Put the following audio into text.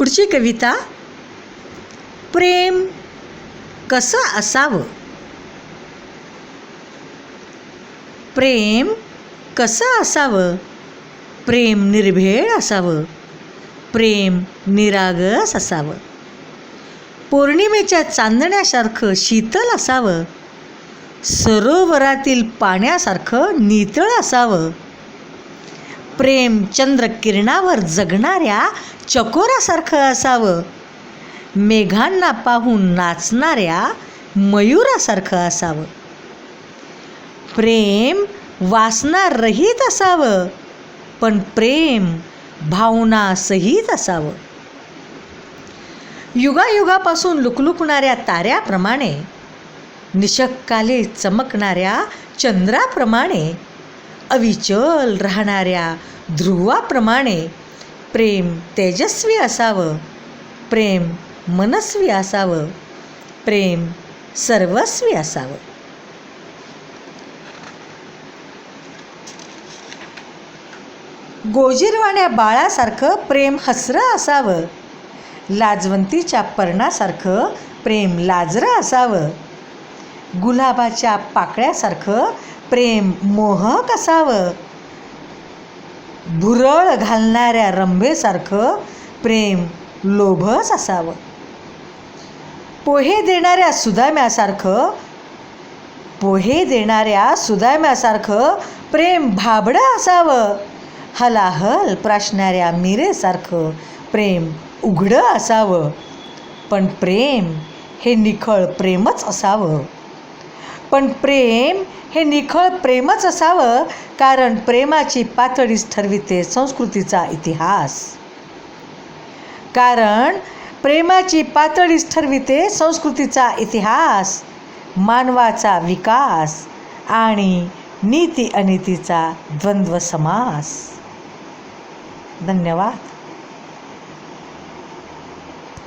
पुढची कविता. प्रेम कसं असावं. प्रेम कसं असावं. प्रेम निर्भेळ असावं. प्रेम निरागस असावं. पौर्णिमेच्या चांदण्यासारखं शीतल असावं. सरोवरातील पाण्यासारखं नितळ असावं. प्रेम चंद्रकिरणावर जगणाऱ्या चकोरासारखं असावं. मेघांना पाहून नाचणाऱ्या मयुरासारखं असावं. प्रेम वासनारहित असावं, पण प्रेम भावनासहित असावं. युगायुगापासून लुकलुकणाऱ्या ताऱ्याप्रमाणे, निशक्काले चमकणाऱ्या चंद्राप्रमाणे, अविचल राहणाऱ्या ध्रुवाप्रमाणे प्रेम तेजस्वी असावं. प्रेम मनस्वी असावं. प्रेम सर्वस्वी असावं. गोजीरवाण्या बाळासारखं प्रेम हसरं असावं. लाजवंतीच्या पर्णासारखं प्रेम लाजरं असावं. गुलाबाच्या पाकळ्यासारखं प्रेम मोहक असावं. भुरळ घालणाऱ्या रंभेसारखं प्रेम लोभस असावं. पोहे देणाऱ्या सुदाम्यासारखं प्रेम भाबडं असावं. हलाहल प्राशणाऱ्या मिरेसारखं प्रेम उघडं असावं. पण प्रेम हे निखळ प्रेमच असावं. कारण प्रेमाची पातळीच ठरविते संस्कृतीचा इतिहास. मानवाचा विकास आणि नीती अनितीचा द्वंद्व समास. धन्यवाद.